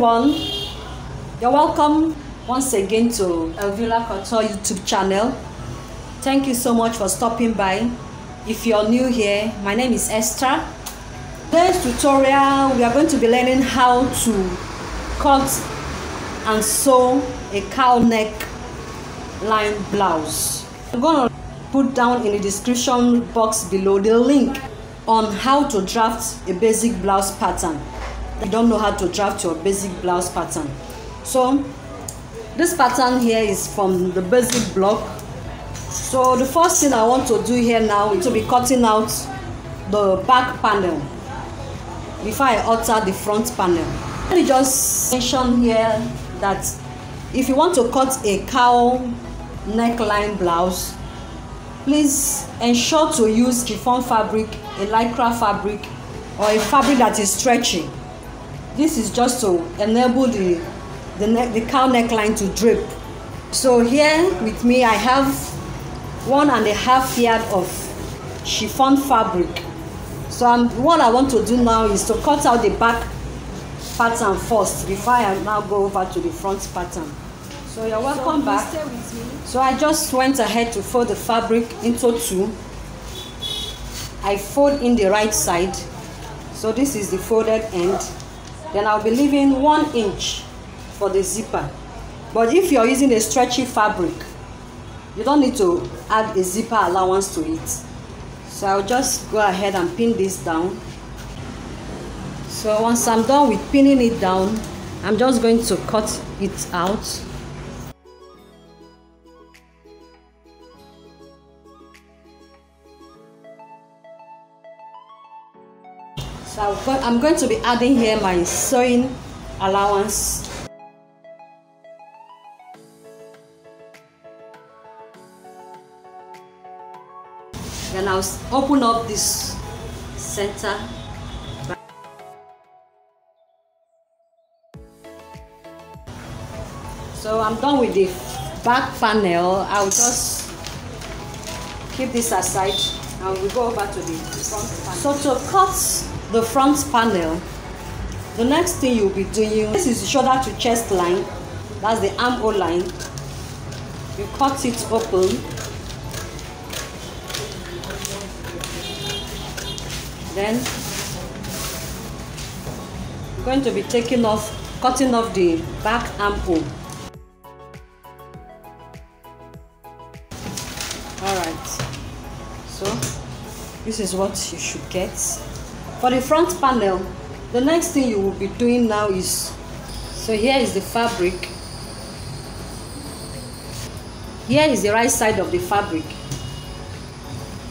everyone, you're welcome once again to Elvira Couture YouTube channel. Thank you so much for stopping by. If you're new here, my name is Esther. Today's tutorial, we are going to be learning how to cut and sew a cowl neck line blouse. I'm going to put down in the description box below the link on how to draft a basic blouse pattern. You don't know how to draft your basic blouse pattern. So this pattern here is from the basic block. So the first thing I want to do here now is to be cutting out the back panel before I alter the front panel. Let me just mention here that if you want to cut a cowl neckline blouse, please ensure to use chiffon fabric, a lycra fabric, or a fabric that is stretchy. This is just to enable the cowl neckline to drape. So here with me I have 1.5 yards of chiffon fabric. So what I want to do now is to cut out the back pattern first before I now go over to the front pattern. So you're welcome back. Stay with me. So I just went ahead to fold the fabric into two. I fold in the right side. So this is the folded end. Then I'll be leaving 1 inch for the zipper. But if you're using a stretchy fabric, you don't need to add a zipper allowance to it. So I'll just go ahead and pin this down. So once I'm done with pinning it down, I'm just going to cut it out. So I'm going to be adding here my sewing allowance. Then I'll open up this center. So I'm done with the back panel. I'll just keep this aside and we'll go over to the front panel. So to cut the front panel, the next thing you'll be doing, this is the shoulder to chest line, that's the armhole line. You cut it open. Then I'm going to be cutting off the back armhole. Alright, so this is what you should get. For the front panel, the next thing you will be doing now is, so here is the fabric. Here is the right side of the fabric.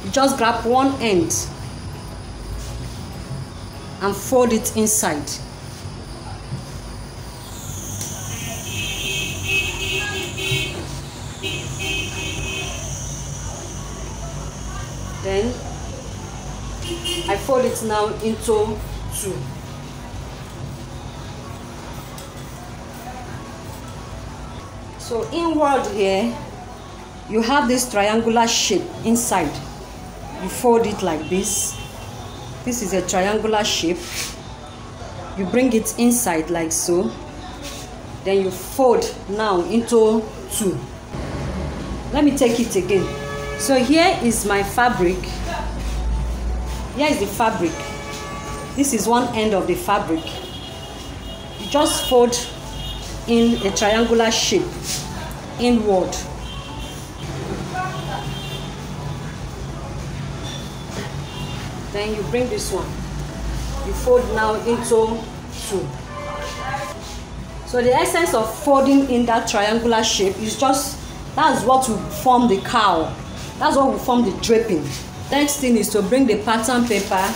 You just grab one end and fold it inside. Then I fold it now into two. So inward here, you have this triangular shape inside. You fold it like this. This is a triangular shape. You bring it inside like so. Then you fold now into two. Let me take it again. So here is my fabric. Here is the fabric. This is one end of the fabric. You just fold in a triangular shape inward. Then you bring this one. You fold now into two. So the essence of folding in that triangular shape is just, that's what will form the cowl. That's what will form the draping. Next thing is to bring the pattern paper.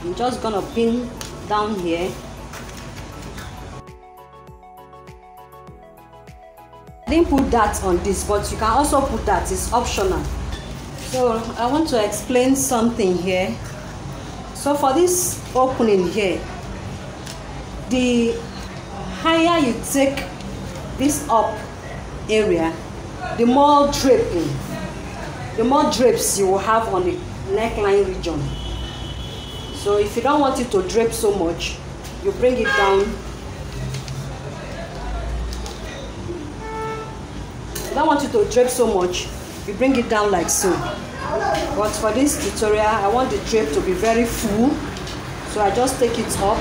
I'm just gonna pin down here. I didn't put that on this, but you can also put that, it's optional. So I want to explain something here. So for this opening here, the higher you take this up area, the more draping, the more drapes you will have on the neckline region. So if you don't want it to drape so much, you bring it down. I don't want you to drape so much. You bring it down like so. But for this tutorial, I want the drape to be very full. So I just take it up.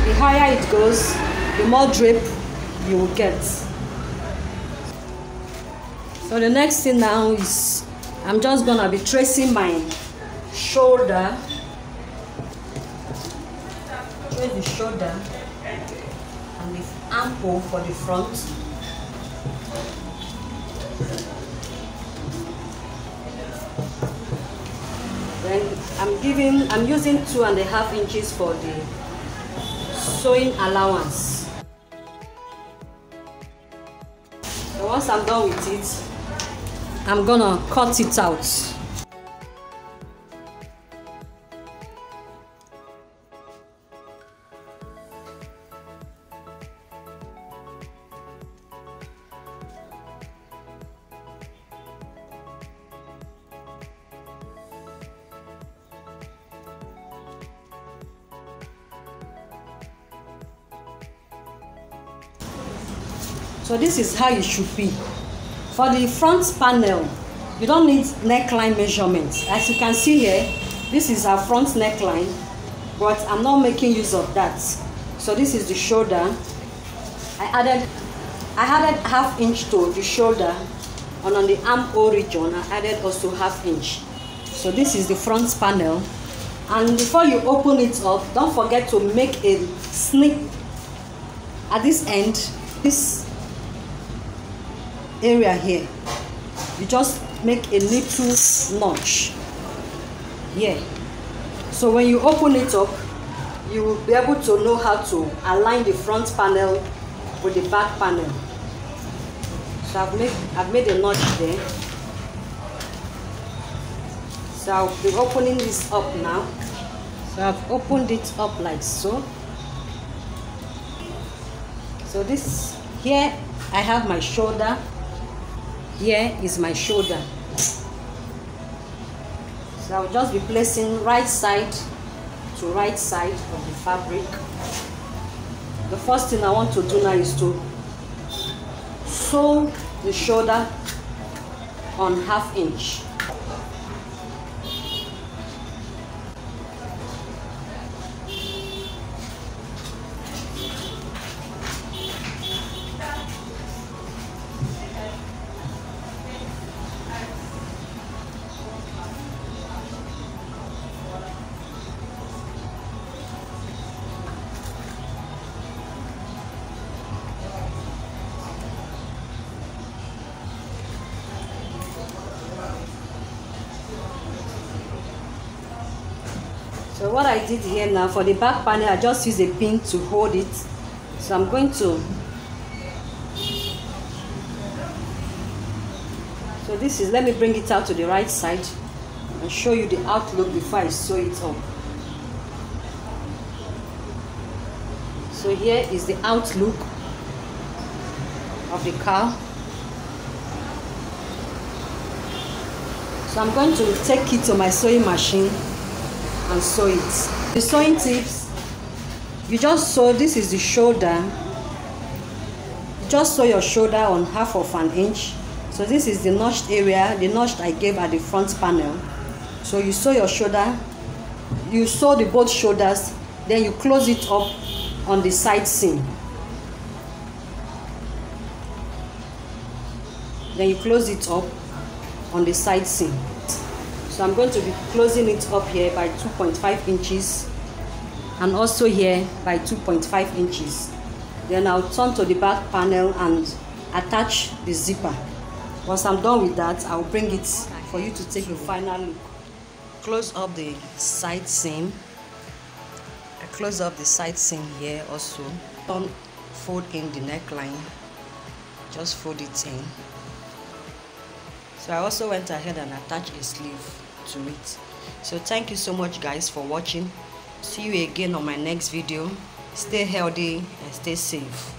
The higher it goes, the more drape you will get. So the next thing now is I'm just gonna be tracing my shoulder. Trace the shoulder and the armhole for the front. Then I'm using 2.5 inches for the sewing allowance. So once I'm done with it, I'm gonna cut it out. So this is how it should be. For the front panel, you don't need neckline measurements. As you can see here, this is our front neckline, but I'm not making use of that. So this is the shoulder. I added 1/2 inch to the shoulder, and on the armhole region, I added also 1/2 inch. So this is the front panel. And before you open it up, don't forget to make a snip at this end. This area here, you just make a little notch here. So when you open it up, you will be able to know how to align the front panel with the back panel. So I've made a notch there. So I'll be opening this up now. So I've opened it up like so. So this here, I have my shoulder. Here is my shoulder. So I'll just be placing right side to right side of the fabric. The first thing I want to do now is to sew the shoulder on 1/2 inch. So what I did here now, for the back panel, I just used a pin to hold it. So I'm going to, so this is, let me bring it out to the right side and show you the outlook before I sew it up. So here is the outlook of the cowl. So I'm going to take it to my sewing machine and sew it. The sewing tips, you just sew, this is the shoulder. You just sew your shoulder on 1/2 inch. So this is the notched area, the notch I gave at the front panel. So you sew your shoulder, you sew the both shoulders, then you close it up on the side seam. Then you close it up on the side seam. So I'm going to be closing it up here by 2.5 inches and also here by 2.5 inches. Then I'll turn to the back panel and attach the zipper. Once I'm done with that, I'll bring it for you to take a final look. Close up the side seam. I close up the side seam here also. Don't fold in the neckline, just fold it in. So I also went ahead and attached a sleeve to it. So thank you so much guys for watching. See you again on my next video. Stay healthy and stay safe.